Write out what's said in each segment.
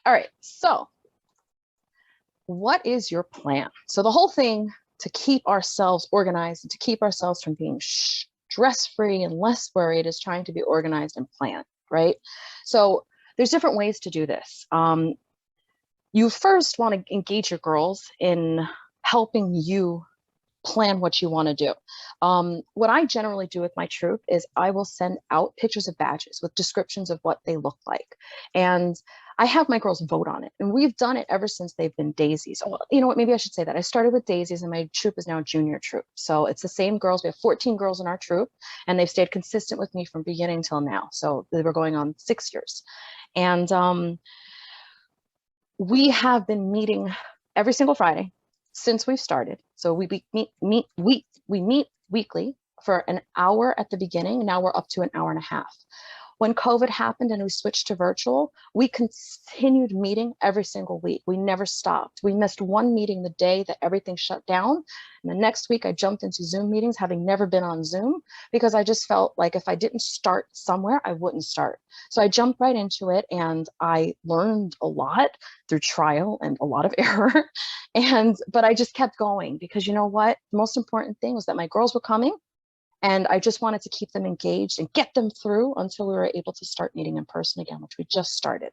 All right, so what is your plan? So the whole thing to keep ourselves organized and to keep ourselves from being stress-free and less worried is trying to be organized and planned, right? So there's different ways to do this. You first want to engage your girls in helping you plan what you want to do. What I generally do with my troop is I will send out pictures of badges with descriptions of what they look like. And I have my girls vote on it. And we've done it ever since they've been daisies. Oh, you know what, maybe I should say that. I started with daisies and my troop is now a junior troop. So it's the same girls. We have 14 girls in our troop and they've stayed consistent with me from beginning till now. So they were going on 6 years. And we have been meeting every single Friday since we've started. So we meet weekly for an hour at the beginning. Now we're up to an hour and a half. When COVID happened and we switched to virtual, we continued meeting every single week. We never stopped. We missed one meeting the day that everything shut down. And the next week I jumped into Zoom meetings, having never been on Zoom, because I just felt like if I didn't start somewhere, I wouldn't start. So I jumped right into it and I learned a lot through trial and a lot of error. But I just kept going because you know what? The most important thing was that my girls were coming. And I just wanted to keep them engaged and get them through until we were able to start meeting in person again, which we just started.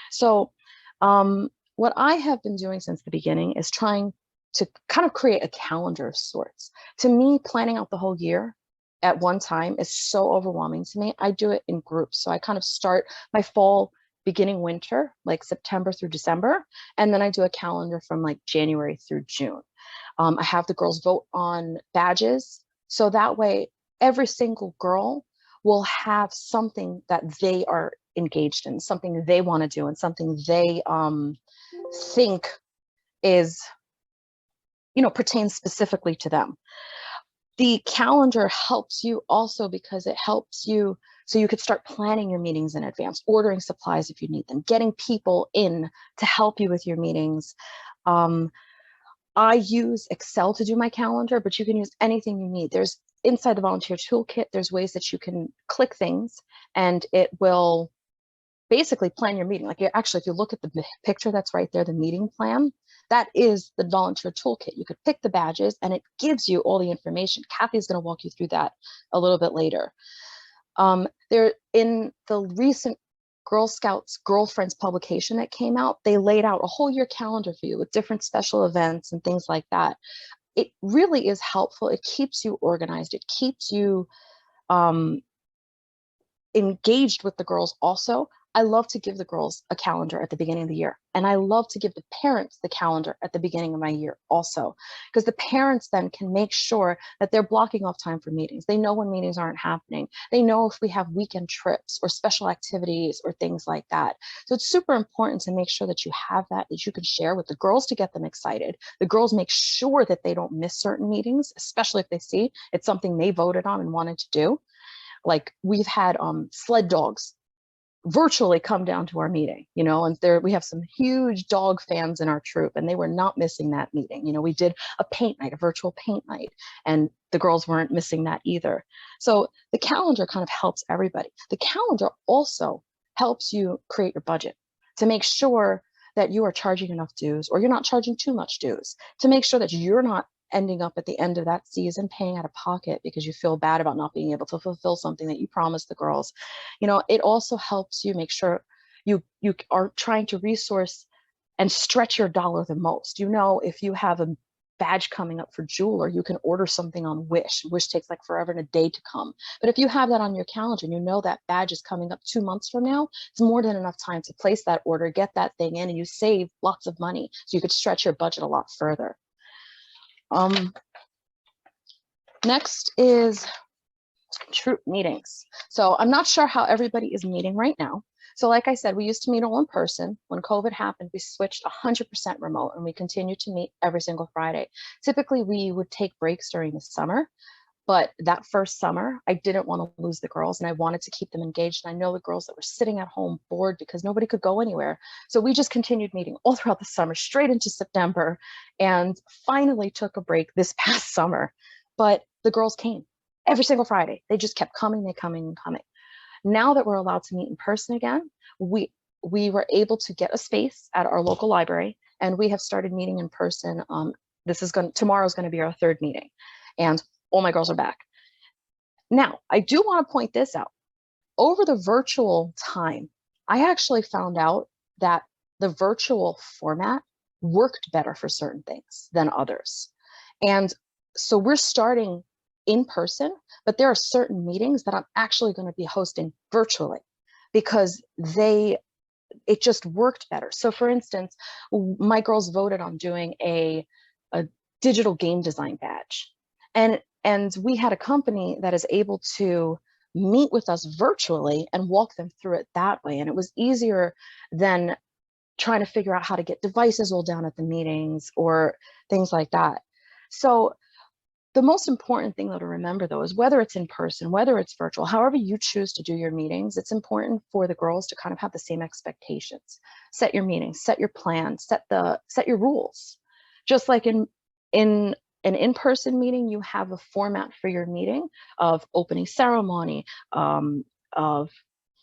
So what I have been doing since the beginning is trying to kind of create a calendar of sorts. To me, planning out the whole year at one time is so overwhelming to me. I do it in groups. So I kind of start my fall, beginning winter, like September through December. And then I do a calendar from like January through June. I have the girls vote on badges. So that way, every single girl will have something that they are engaged in, something they want to do, and something they think is, pertains specifically to them. The calendar helps you also because it helps you so you could start planning your meetings in advance, ordering supplies if you need them, getting people in to help you with your meetings. I use Excel to do my calendar, but you can use anything you need. There's inside the volunteer toolkit, there's ways that you can click things and it will basically plan your meeting. Like actually, if you look at the picture that's right there, the meeting plan, that is the volunteer toolkit. You could pick the badges and it gives you all the information. Kathy's going to walk you through that a little bit later. There in the recent Girl Scouts Girlfriends publication that came out, they laid out a whole year calendar for you with different special events and things like that. It really is helpful. It keeps you organized. It keeps you engaged with the girls also. I love to give the girls a calendar at the beginning of the year. And I love to give the parents the calendar at the beginning of my year also, because the parents then can make sure that they're blocking off time for meetings. They know when meetings aren't happening. They know if we have weekend trips or special activities or things like that. So it's super important to make sure that you have that you can share with the girls to get them excited. The girls make sure that they don't miss certain meetings, especially if they see it's something they voted on and wanted to do. Like we've had sled dogs virtually come down to our meeting, and we have some huge dog fans in our troop and they were not missing that meeting. We did a paint night, a virtual paint night, and the girls weren't missing that either. So the calendar kind of helps everybody. The calendar also helps you create your budget to make sure that you are charging enough dues or you're not charging too much dues, to make sure that you're not ending up at the end of that season paying out of pocket because you feel bad about not being able to fulfill something that you promised the girls. It also helps you make sure you are trying to resource and stretch your dollar the most. If you have a badge coming up for jeweler, you can order something on Wish. Wish takes like forever and a day to come. But if you have that on your calendar and that badge is coming up 2 months from now, it's more than enough time to place that order, get that thing in, and you save lots of money. So you could stretch your budget a lot further. Next is troop meetings. So I'm not sure how everybody is meeting right now. So like I said, we used to meet all in person. When COVID happened, we switched 100% remote and we continue to meet every single Friday. Typically, we would take breaks during the summer, but that first summer, I didn't want to lose the girls and I wanted to keep them engaged. And I know the girls that were sitting at home bored because nobody could go anywhere. So we just continued meeting all throughout the summer, straight into September, and finally took a break this past summer. But the girls came every single Friday. They just kept coming, coming. Now that we're allowed to meet in person again, we were able to get a space at our local library, and we have started meeting in person. Tomorrow is going to be our third meeting, and all my girls are back. Now, I do want to point this out. Over the virtual time, I actually found out that the virtual format worked better for certain things than others. And so we're starting in person, but there are certain meetings that I'm actually going to be hosting virtually because it just worked better. So for instance, my girls voted on doing a digital game design badge. And we had a company that is able to meet with us virtually and walk them through it that way. And it was easier than trying to figure out how to get devices all down at the meetings or things like that. So the most important thing though to remember though is whether it's in person, whether it's virtual, however you choose to do your meetings, it's important for the girls to kind of have the same expectations. Set your meetings, set your plans, set your rules. Just like in an in-person meeting, you have a format for your meeting of opening ceremony, of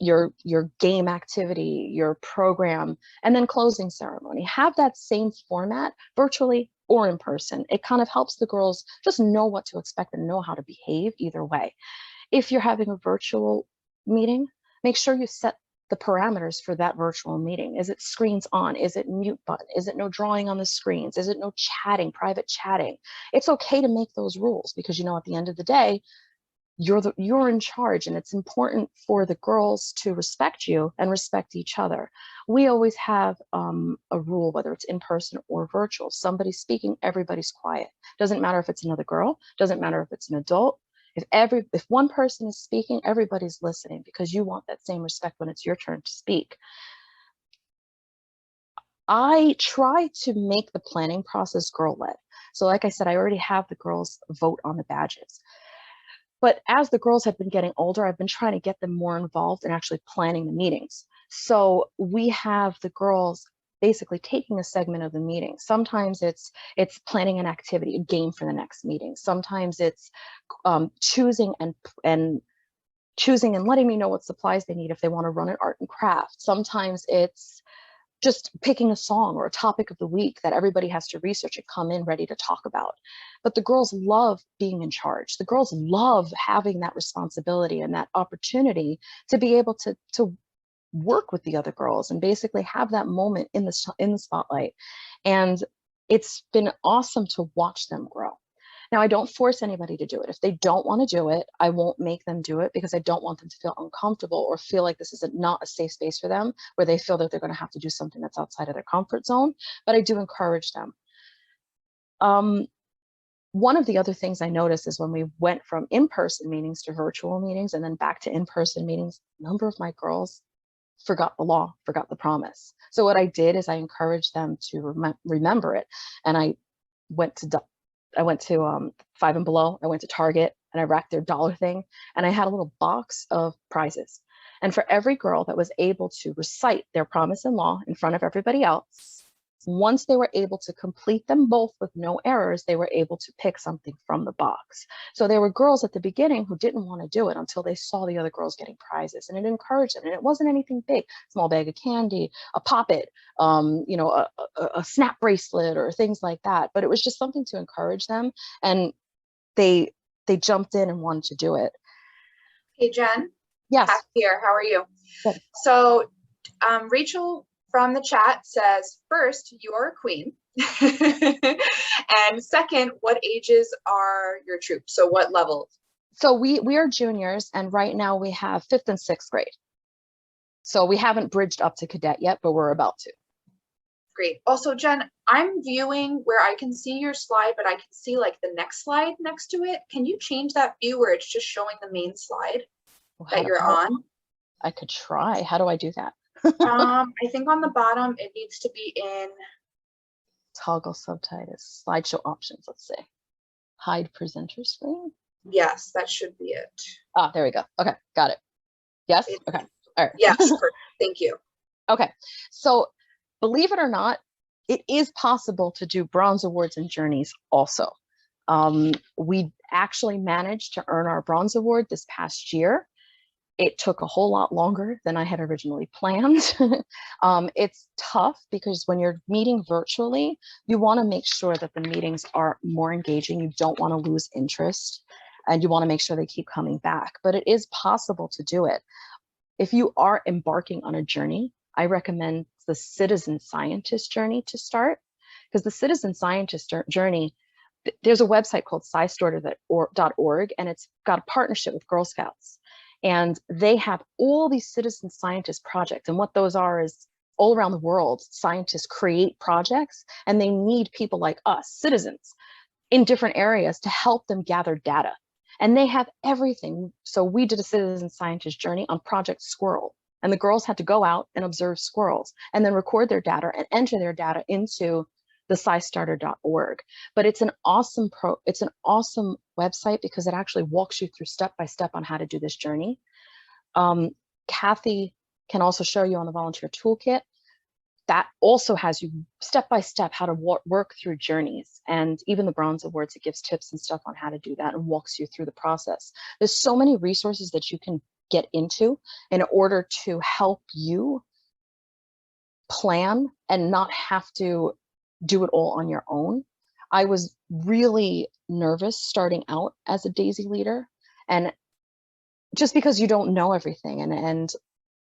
your game activity, your program, and then closing ceremony. Have that same format virtually or in person. It kind of helps the girls just know what to expect and know how to behave either way. If you're having a virtual meeting, make sure you set the parameters for that virtual meeting. Is it screens on? Is it mute button? Is it no drawing on the screens? Is it no chatting, private chatting? It's okay to make those rules because, you know, at the end of the day, you're in charge, and it's important for the girls to respect you and respect each other. We always have a rule, whether it's in person or virtual. Somebody's speaking, everybody's quiet. Doesn't matter if it's another girl, doesn't matter if it's an adult. If one person is speaking, everybody's listening because you want that same respect when it's your turn to speak. I try to make the planning process girl-led. So like I said, I already have the girls vote on the badges. But as the girls have been getting older, I've been trying to get them more involved in actually planning the meetings. So we have the girls basically taking a segment of the meeting. Sometimes it's planning an activity, a game for the next meeting. Sometimes it's choosing and letting me know what supplies they need if they want to run an art and craft. Sometimes it's just picking a song or a topic of the week that everybody has to research and come in ready to talk about. But the girls love being in charge. The girls love having that responsibility and that opportunity to be able to work with the other girls and basically have that moment in the spotlight. And it's been awesome to watch them grow. Now, I don't force anybody to do it. If they don't want to do it, I won't make them do it because I don't want them to feel uncomfortable or feel like this is not a safe space for them where they feel that they're going to have to do something that's outside of their comfort zone. But I do encourage them. One of the other things I noticed is when we went from in-person meetings to virtual meetings and then back to in-person meetings, a number of my girls forgot the law, forgot the promise. So what I did is I encouraged them to remember it. And I went to 5 and Below. I went to Target and I racked their dollar thing. And I had a little box of prizes. And for every girl that was able to recite their promise and law in front of everybody else, once they were able to complete them both with no errors, they were able to pick something from the box. So there were girls at the beginning who didn't want to do it until they saw the other girls getting prizes, and it encouraged them. And it wasn't anything big, small bag of candy, a Pop-It, a snap bracelet or things like that. But it was just something to encourage them. And they jumped in and wanted to do it. Hey, Jen. Yes. Pat here. How are you? Good. So Rachel from the chat says, first, you're a queen. And second, what ages are your troops? So what level? So we are juniors, and right now we have 5th and 6th grade. So we haven't bridged up to cadet yet, but we're about to. Great. Also, Jen, I'm viewing where I can see your slide, but I can see like the next slide next to it. Can you change that view where it's just showing the main slide that you're on? I could try. How do I do that? I think on the bottom, it needs to be in toggle subtitles, slideshow options, let's say. Hide presenter screen. Yes, that should be it. Ah, there we go. Okay, got it. Yes? Okay. All right. Yes, perfect. Thank you. Okay. So believe it or not, it is possible to do bronze awards and journeys also. We actually managed to earn our bronze award this past year. It took a whole lot longer than I had originally planned. It's tough because when you're meeting virtually, you want to make sure that the meetings are more engaging. You don't want to lose interest, and you want to make sure they keep coming back. But it is possible to do it. If you are embarking on a journey, I recommend the citizen scientist journey to start, because the citizen scientist journey, there's a website called scistarter.org, and it's got a partnership with Girl Scouts. And they have all these citizen scientist projects. And what those are is all around the world, scientists create projects, and they need people like us, citizens, in different areas to help them gather data. And they have everything. So we did a citizen scientist journey on Project Squirrel. And the girls had to go out and observe squirrels and then record their data and enter their data into the scistarter.org. But it's an awesome website because it actually walks you through step by step on how to do this journey. Kathy can also show you on the volunteer toolkit. That also has you step by step how to work through journeys. And even the Bronze Awards, it gives tips and stuff on how to do that and walks you through the process. There's so many resources that you can get into in order to help you plan and not have to do it all on your own. I was really nervous starting out as a Daisy leader, and just because you don't know everything, and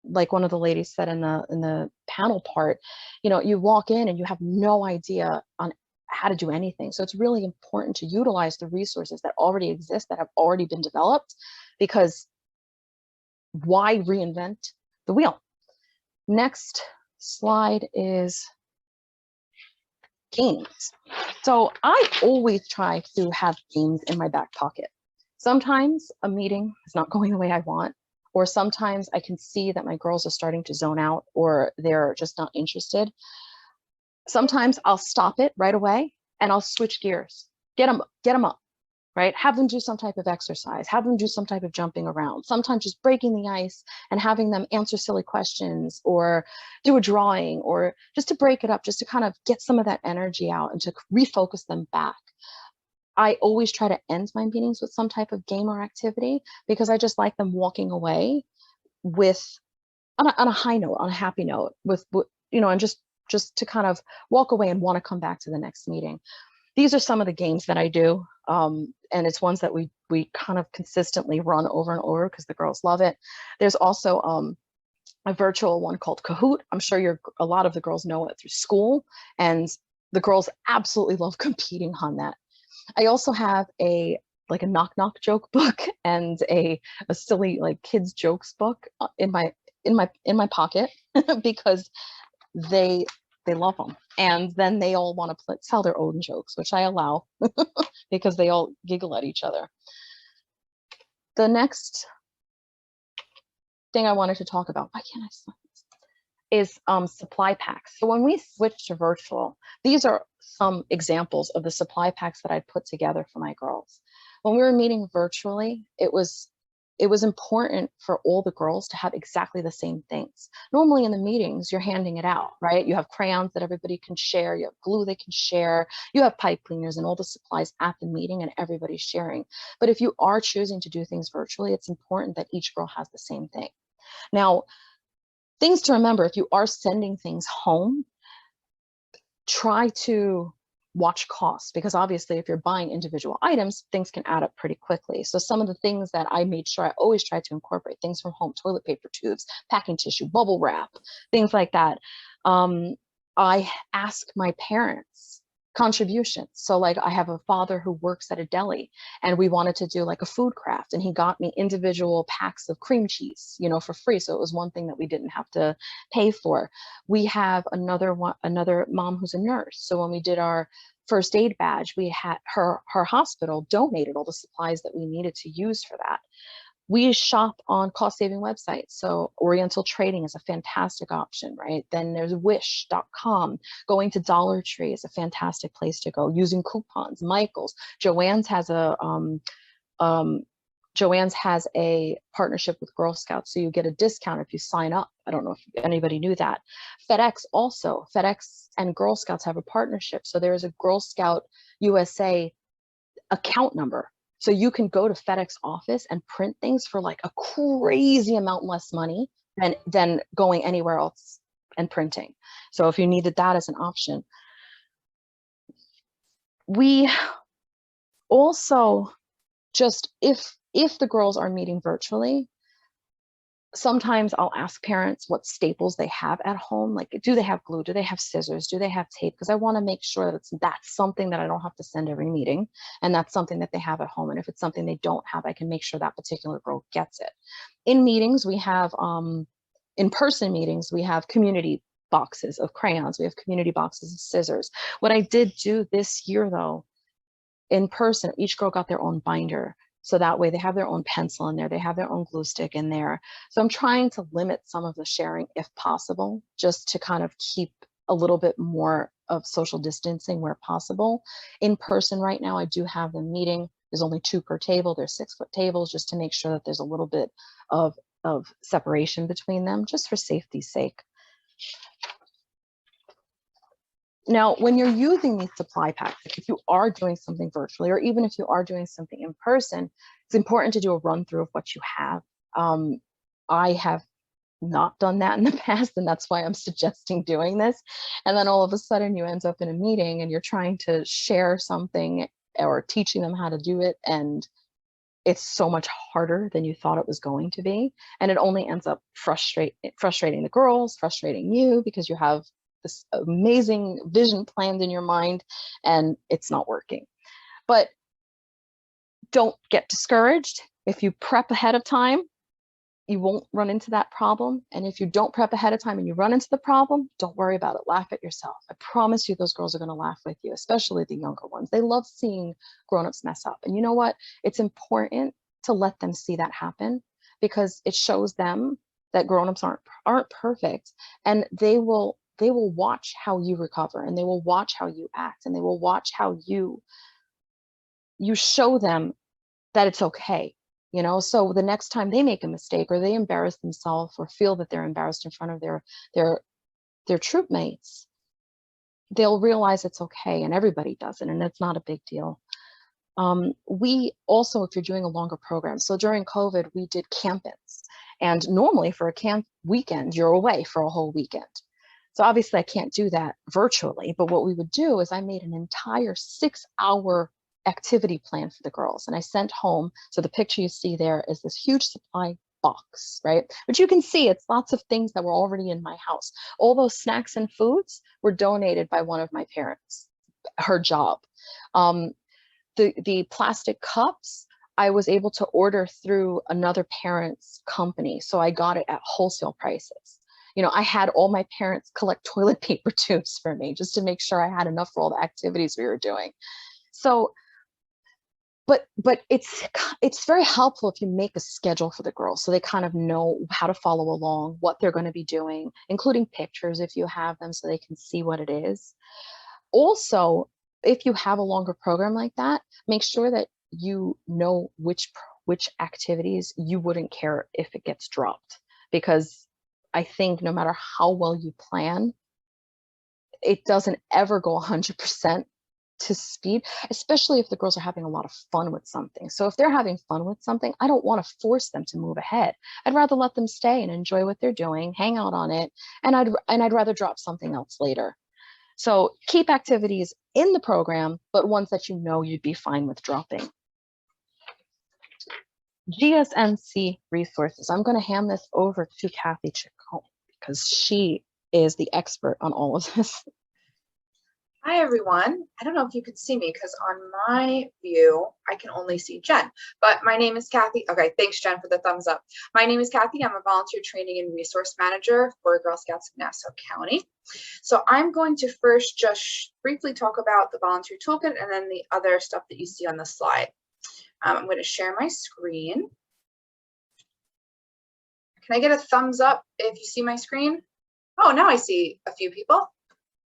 like one of the ladies said in the panel part, you know, you walk in and you have no idea on how to do anything. So it's really important to utilize the resources that already exist, that have already been developed, because why reinvent the wheel? Next slide is games. So I always try to have games in my back pocket. Sometimes a meeting is not going the way I want, or sometimes I can see that my girls are starting to zone out or they're just not interested. Sometimes I'll stop it right away and I'll switch gears, get them up, right? Have them do some type of exercise, have them do some type of jumping around, sometimes just breaking the ice and having them answer silly questions or do a drawing, or just to break it up, just to kind of get some of that energy out and to refocus them back. I always try to end my meetings with some type of game or activity, because I just like them walking away with on a high note, on a happy note, with you know, and just to kind of walk away and want to come back to the next meeting. These are some of the games that I do, and it's ones that we kind of consistently run over and over because the girls love it. There's also a virtual one called Kahoot. I'm sure a lot of the girls know it through school, and the girls absolutely love competing on that. I also have a knock knock joke book and a silly like kids jokes book in my pocket because they love them, and then they all want to tell their own jokes, which I allow because they all giggle at each other. The next thing I wanted to talk about, why can't I stop this, is supply packs. So when we switched to virtual, these are some examples of the supply packs that I put together for my girls. When we were meeting virtually, it was important for all the girls to have exactly the same things. Normally in the meetings, you're handing it out, right? You have crayons that everybody can share, you have glue they can share, you have pipe cleaners and all the supplies at the meeting, and everybody's sharing. But if you are choosing to do things virtually, it's important that each girl has the same thing. Now, things to remember: if you are sending things home, try to watch costs, because obviously if you're buying individual items, things can add up pretty quickly. So some of the things that I made sure I always try to incorporate: things from home, toilet paper tubes, packing tissue, bubble wrap, things like that. I ask my parents contributions. So like I have a father who works at a deli, and we wanted to do like a food craft, and he got me individual packs of cream cheese, you know, for free. So it was one thing that we didn't have to pay for. We have another mom who's a nurse. So when we did our first aid badge, we had her hospital donated all the supplies that we needed to use for that. We shop on cost-saving websites. So Oriental Trading is a fantastic option, right? Then there's wish.com. Going to Dollar Tree is a fantastic place to go, using coupons. Michael's, Joanne's has a partnership with Girl Scouts, so you get a discount if you sign up. I don't know if anybody knew that. FedEx and Girl Scouts have a partnership. So there is a Girl Scout USA account number So you can go to FedEx office and print things for like a crazy amount less money than going anywhere else and printing. So if you needed that as an option. We also just, if the girls are meeting virtually, sometimes I'll ask parents what staples they have at home. Like, do they have glue? Do they have scissors? Do they have tape? Because I want to make sure that that's something that I don't have to send every meeting, and that's something that they have at home. And if it's something they don't have, I can make sure that particular girl gets it. In meetings, we have, in-person meetings, we have community boxes of crayons. We have community boxes of scissors. What I did do this year, though, in person, each girl got their own binder. So that way they have their own pencil in there, they have their own glue stick in there. So I'm trying to limit some of the sharing if possible, just to kind of keep a little bit more of social distancing where possible. In person right now, I do have them meeting. There's only 2 per table. They're 6-foot tables, just to make sure that there's a little bit of separation between them, just for safety's sake. Now, when you're using these supply packs, like if you are doing something virtually, or even if you are doing something in person, it's important to do a run through of what you have. I have not done that in the past, and that's why I'm suggesting doing this. And then all of a sudden you end up in a meeting and you're trying to share something or teaching them how to do it, and it's so much harder than you thought it was going to be. And it only ends up frustrating the girls, frustrating you, because you have this amazing vision planned in your mind and it's not working. But don't get discouraged. If you prep ahead of time, you won't run into that problem. And if you don't prep ahead of time and you run into the problem, don't worry about it. Laugh at yourself. I promise you those girls are going to laugh with you, especially the younger ones. They love seeing grown-ups mess up. And you know what? It's important to let them see that happen, because it shows them that grown-ups aren't perfect, and they will watch how you recover, and they will watch how you act, and they will watch how you show them that it's okay. You know, so the next time they make a mistake or they embarrass themselves or feel that they're embarrassed in front of their troop mates, they'll realize it's okay, and everybody does it, and it's not a big deal. We also, if you're doing a longer program, so during COVID, we did camp-ins, and normally for a camp weekend, you're away for a whole weekend. So obviously I can't do that virtually, but what we would do is I made an entire 6-hour activity plan for the girls, and I sent home. So the picture you see there is this huge supply box, right? But you can see it's lots of things that were already in my house. All those snacks and foods were donated by one of my parents, her job. The plastic cups, I was able to order through another parent's company. So I got it at wholesale prices. You know, I had all my parents collect toilet paper tubes for me, just to make sure I had enough for all the activities we were doing. So, but it's very helpful if you make a schedule for the girls, so they kind of know how to follow along, what they're going to be doing, including pictures if you have them, so they can see what it is. Also, if you have a longer program like that, make sure that you know which activities you wouldn't care if it gets dropped, because I think no matter how well you plan, it doesn't ever go 100% to speed, especially if the girls are having a lot of fun with something. So if they're having fun with something, I don't want to force them to move ahead. I'd rather let them stay and enjoy what they're doing, hang out on it, and I'd rather drop something else later. So keep activities in the program, but ones that you know you'd be fine with dropping. GSNC resources. I'm going to hand this over to Kathy Chacon, because she is the expert on all of this. Hi, everyone. I don't know if you can see me because on my view, I can only see Jen, but my name is Kathy. Okay, thanks, Jen, for the thumbs up. My name is Kathy. I'm a volunteer training and resource manager for Girl Scouts of Nassau County. So I'm going to first just briefly talk about the volunteer toolkit and then the other stuff that you see on the slide. I'm going to share my screen. Can I get a thumbs up if you see my screen? Oh, now I see a few people.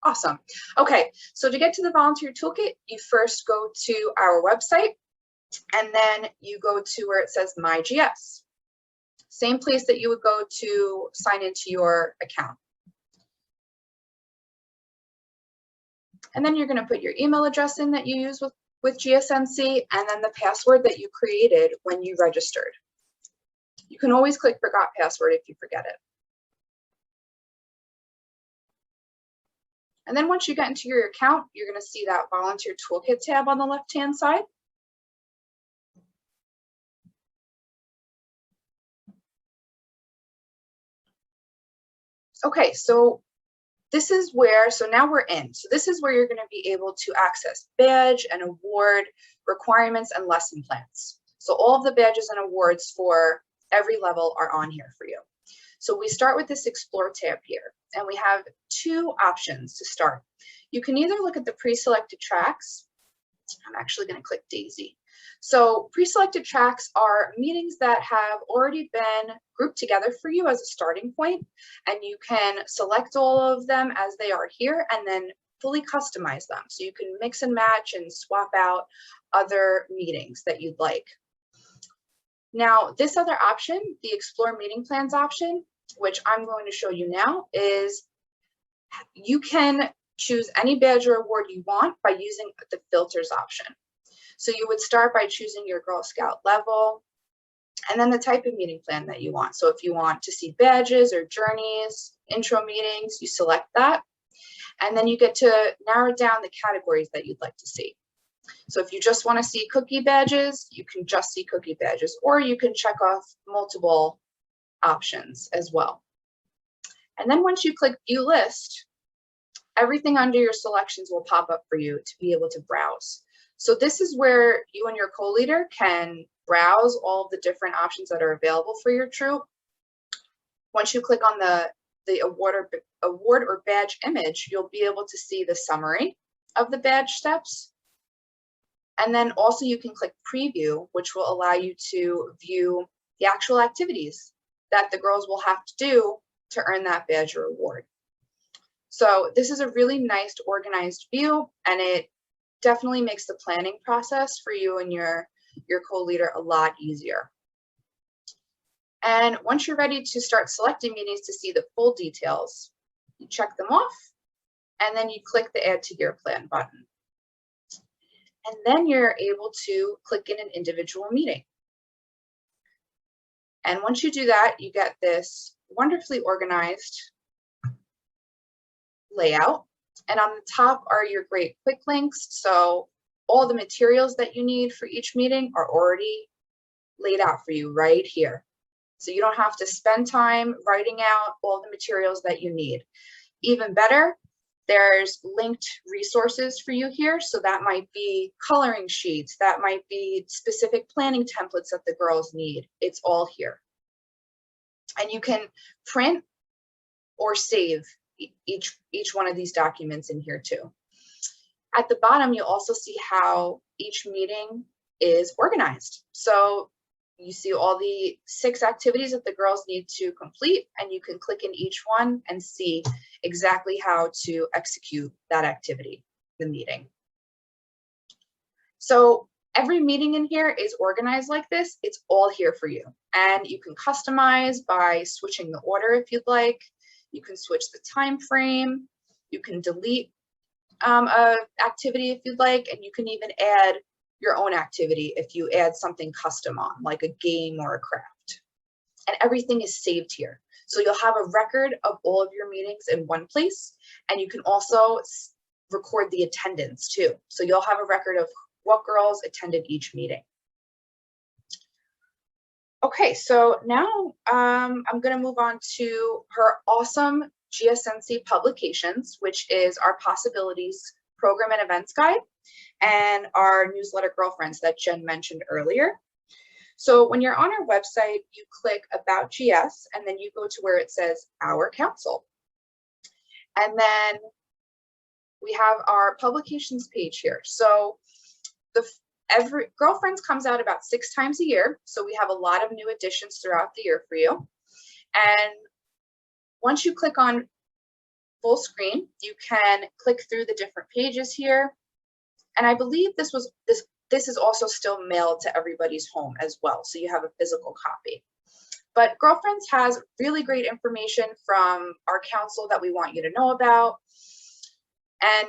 Awesome. Okay, so to get to the volunteer toolkit, you first go to our website, and then you go to where it says My GS. Same place that you would go to sign into your account. And then you're going to put your email address in that you use with with GSNC and then the password that you created when you registered. You can always click forgot password if you forget it. And then once you get into your account, you're going to see that volunteer toolkit tab on the left-hand side. Okay, so this is where, so now we're in. So this is where you're going to be able to access badge and award requirements and lesson plans. So all of the badges and awards for every level are on here for you. So we start with this Explore tab here, and we have two options to start. You can either look at the pre-selected tracks. I'm actually going to click Daisy. So pre-selected tracks are meetings that have already been grouped together for you as a starting point, and you can select all of them as they are here and then fully customize them. So you can mix and match and swap out other meetings that you'd like. Now, this other option, the Explore Meeting Plans option, which I'm going to show you now, is you can choose any badge or award you want by using the filters option. So you would start by choosing your Girl Scout level and then the type of meeting plan that you want. So if you want to see badges or journeys, intro meetings, you select that. And then you get to narrow down the categories that you'd like to see. So if you just want to see cookie badges, you can just see cookie badges, or you can check off multiple options as well. And then once you click View List, everything under your selections will pop up for you to be able to browse. So this is where you and your co-leader can browse all of the different options that are available for your troop. Once you click on the award or badge image, you'll be able to see the summary of the badge steps. And then also you can click Preview, which will allow you to view the actual activities that the girls will have to do to earn that badge or award. So this is a really nice organized view, and it definitely makes the planning process for you and your co-leader a lot easier. And once you're ready to start selecting meetings to see the full details, you check them off, and then you click the Add to Your Plan button. And then you're able to click in an individual meeting. And once you do that, you get this wonderfully organized layout. And on the top are your great quick links. So all the materials that you need for each meeting are already laid out for you right here. So you don't have to spend time writing out all the materials that you need. Even better, there's linked resources for you here. So that might be coloring sheets, that might be specific planning templates that the girls need. It's all here. And you can print or save each one of these documents in here too. At the bottom, you'll also see how each meeting is organized. So you see all the 6 activities that the girls need to complete, and you can click in each one and see exactly how to execute that activity, the meeting. So every meeting in here is organized like this. It's all here for you. And you can customize by switching the order if you'd like. You can switch the time frame. You can delete an activity if you'd like, and you can even add your own activity if you add something custom on, like a game or a craft. And everything is saved here. So you'll have a record of all of your meetings in one place, and you can also record the attendance too. So you'll have a record of what girls attended each meeting. Okay, so now I'm going to move on to her awesome GSNC Publications, which is our Possibilities Program and Events Guide, and our newsletter Girlfriends that Jen mentioned earlier. So when you're on our website, you click About GS, and then you go to where it says Our Council. And then we have our publications page here. So every Girlfriends comes out about 6 times a year. So we have a lot of new additions throughout the year for you. And once you click on full screen, you can click through the different pages here. And I believe this is also still mailed to everybody's home as well. So you have a physical copy. But Girlfriends has really great information from our council that we want you to know about. And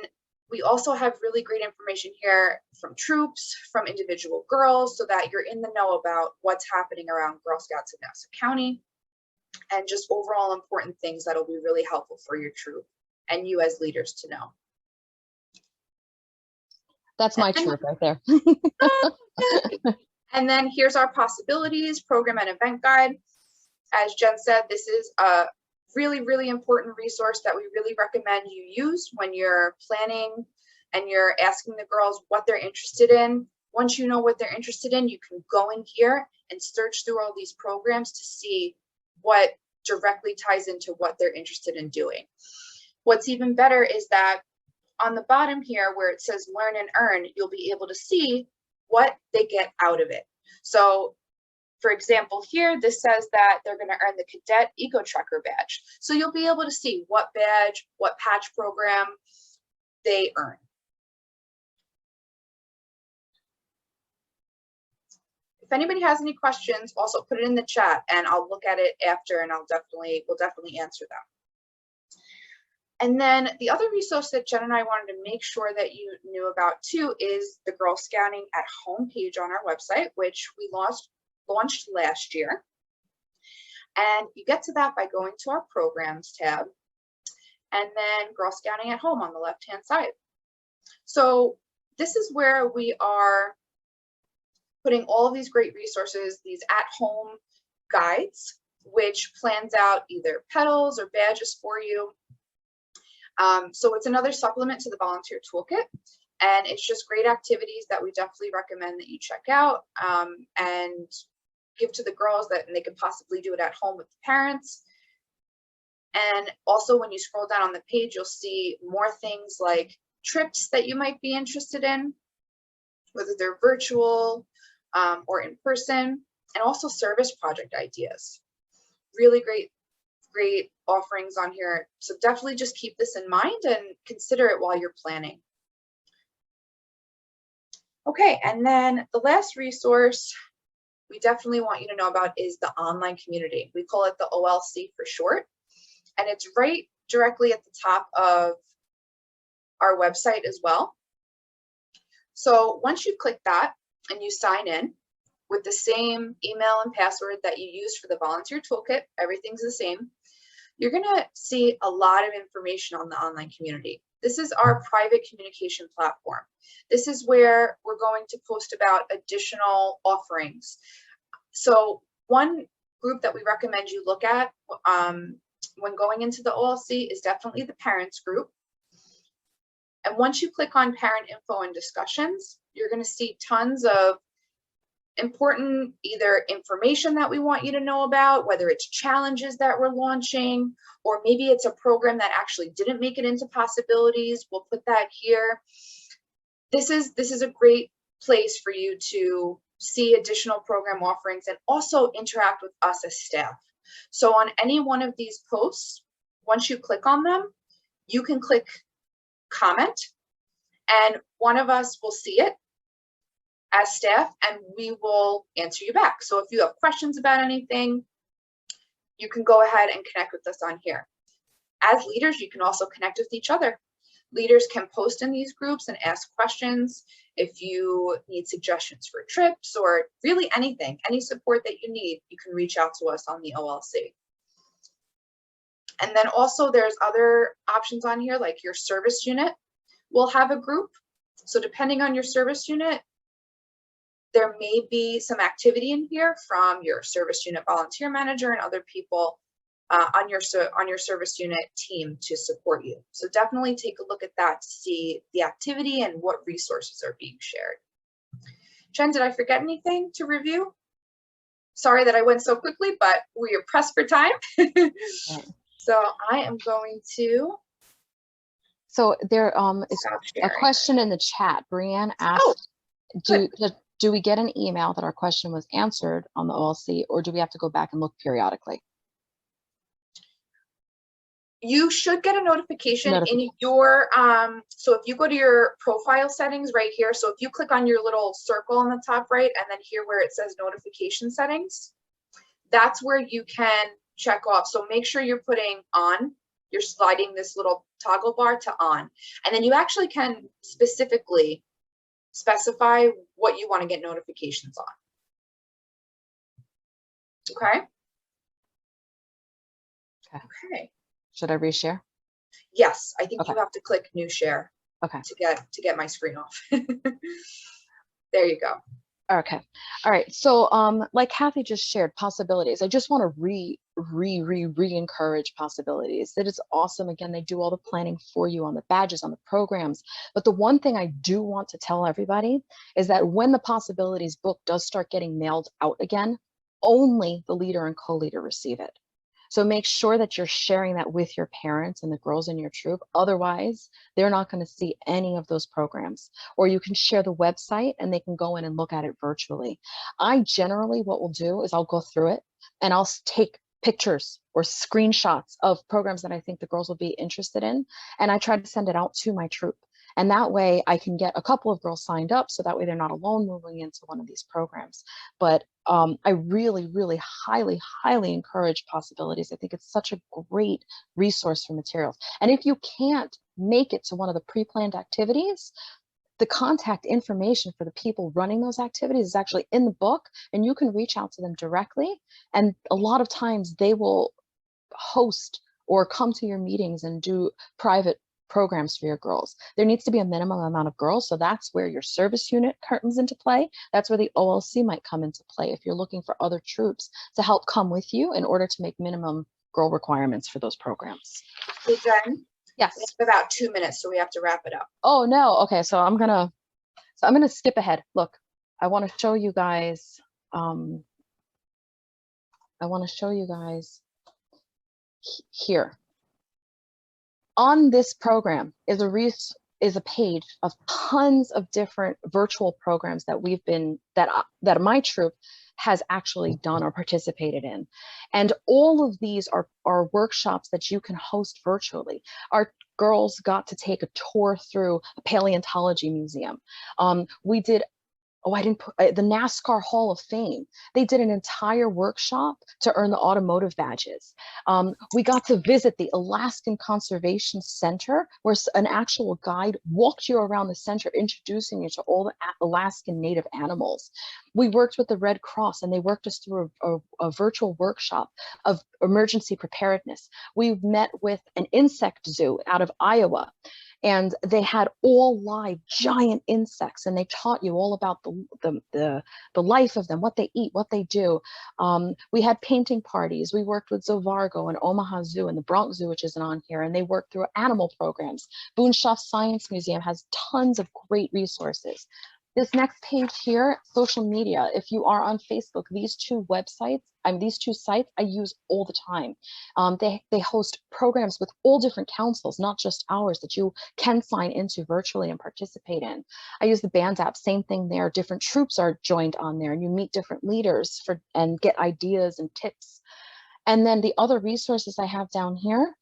We also have really great information here from troops, from individual girls, so that you're in the know about what's happening around Girl Scouts in Nassau County, and just overall important things that'll be really helpful for your troop and you as leaders to know. That's my troop right there. And then here's our possibilities, program and event guide. As Jen said, this is a really, really important resource that we really recommend you use when you're planning and you're asking the girls what they're interested in. Once you know what they're interested in, you can go in here and search through all these programs to see what directly ties into what they're interested in doing. What's even better is that on the bottom here where it says learn and earn, you'll be able to see what they get out of it. So for example, here, this says that they're going to earn the Cadet Eco Tracker badge. So you'll be able to see what badge, what patch program they earn. If anybody has any questions, also put it in the chat and I'll look at it after and we'll definitely answer them. And then the other resource that Jen and I wanted to make sure that you knew about too is the Girl Scouting at Home page on our website, which we launched last year. And you get to that by going to our programs tab and then Girl Scouting at Home on the left-hand side. So this is where we are putting all of these great resources, these at-home guides, which plans out either pedals or badges for you. So it's another supplement to the volunteer toolkit, and it's just great activities that we definitely recommend that you check out and give to the girls and they can possibly do it at home with the parents. And also when you scroll down on the page, you'll see more things like trips that you might be interested in, whether they're virtual or in person, and also service project ideas. Really great offerings on here. So definitely just keep this in mind and consider it while you're planning. Okay, and then the last resource we definitely want you to know about is the online community. We call it the OLC for short, and it's right directly at the top of our website as well. So once you click that and you sign in with the same email and password that you used for the volunteer toolkit, everything's the same, you're gonna see a lot of information on the online community. This is our private communication platform. This is where we're going to post about additional offerings. So one group that we recommend you look at when going into the OLC is definitely the parents group. And once you click on parent info and discussions, you're going to see tons of important either information that we want you to know about, whether it's challenges that we're launching, or maybe it's a program that actually didn't make it into possibilities. We'll put that here. This is a great place for you to see additional program offerings and also interact with us as staff. So on any one of these posts, once you click on them, you can click comment and one of us will see it as staff and we will answer you back. So if you have questions about anything, you can go ahead and connect with us on here. As leaders, you can also connect with each other. Leaders can post in these groups and ask questions. If you need suggestions for trips or really anything, any support that you need, you can reach out to us on the OLC. And then also there's other options on here, like your service unit will have a group. So depending on your service unit, there may be some activity in here from your service unit volunteer manager and other people on your service unit team to support you. So definitely take a look at that to see the activity and what resources are being shared. Jen, did I forget anything to review? Sorry that I went so quickly, but we are pressed for time. So I am going to. So there is a question in the chat. Brianne asked, do we get an email that our question was answered on the OLC, or do we have to go back and look periodically? You should get a notification in your, so if you go to your profile settings right here, so if you click on your little circle on the top right, and then here where it says notification settings, that's where you can check off. So make sure you're putting on you're sliding this little toggle bar to on. And then you actually can specifically specify what you want to get notifications on. Okay. Okay. Should I reshare? Yes, I think Okay. you have to click new share. Okay. To get my screen off. There you go. Okay. All right. So like Kathy just shared, possibilities. I just want to re-encourage possibilities. It is awesome. Again, they do all the planning for you on the badges, on the programs. But the one thing I do want to tell everybody is that when the possibilities book does start getting mailed out again, only the leader and co-leader receive it. So make sure that you're sharing that with your parents and the girls in your troop. Otherwise, they're not going to see any of those programs. Or you can share the website and they can go in and look at it virtually. I generally, what we'll do is I'll go through it and I'll take pictures or screenshots of programs that I think the girls will be interested in. And I try to send it out to my troop. And that way I can get a couple of girls signed up so that way they're not alone moving into one of these programs. But I really, really highly encourage possibilities. I think it's such a great resource for materials. And if you can't make it to one of the pre-planned activities, the contact information for the people running those activities is actually in the book, and you can reach out to them directly. And a lot of times they will host or come to your meetings and do private programs for your girls. There needs to be a minimum amount of girls. So that's where your service unit comes into play. That's where the OLC might come into play if you're looking for other troops to help come with you in order to make minimum girl requirements for those programs. Hey, Jen. Yes. We have about 2 minutes, so we have to wrap it up. Oh no. Okay. So I'm gonna skip ahead. Look, I want to show you guys. Here. On this program is a page of tons of different virtual programs that we've been that my troop has actually done or participated in. And all of these are workshops that you can host virtually. Our girls got to take a tour through a paleontology museum. We did the NASCAR Hall of Fame. They did an entire workshop to earn the automotive badges. We got to visit the Alaskan Conservation Center, where an actual guide walked you around the center, introducing you to all the Alaskan native animals. We worked with the Red Cross, and they worked us through a virtual workshop of emergency preparedness. We met with an insect zoo out of Iowa. And they had all live giant insects, and they taught you all about the life of them, what they eat, what they do. We had painting parties. We worked with Zovargo and Omaha Zoo and the Bronx Zoo, which isn't on here, and they worked through animal programs. Boonshoff Science Museum has tons of great resources. This next page here, social media. If you are on Facebook, these two sites I use all the time. They host programs with all different councils, not just ours, that you can sign into virtually and participate in. I use the Band app, same thing there. Different troops are joined on there, and you meet different leaders and get ideas and tips. And then the other resources I have down here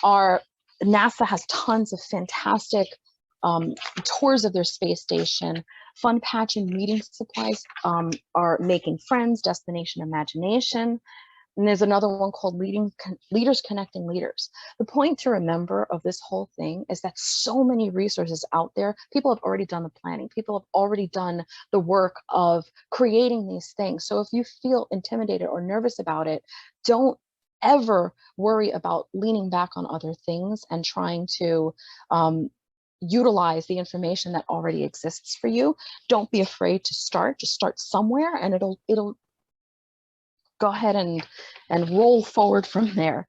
are NASA has tons of fantastic tours of their space station. Fun Patch and meeting supplies are Making Friends, Destination Imagination. And there's another one called Leaders Connecting Leaders. The point to remember of this whole thing is that so many resources out there. People have already done the planning. People have already done the work of creating these things. So if you feel intimidated or nervous about it, don't ever worry about leaning back on other things and trying to utilize the information that already exists for you. Don't be afraid to start. Just start somewhere, and it'll go ahead and roll forward from there.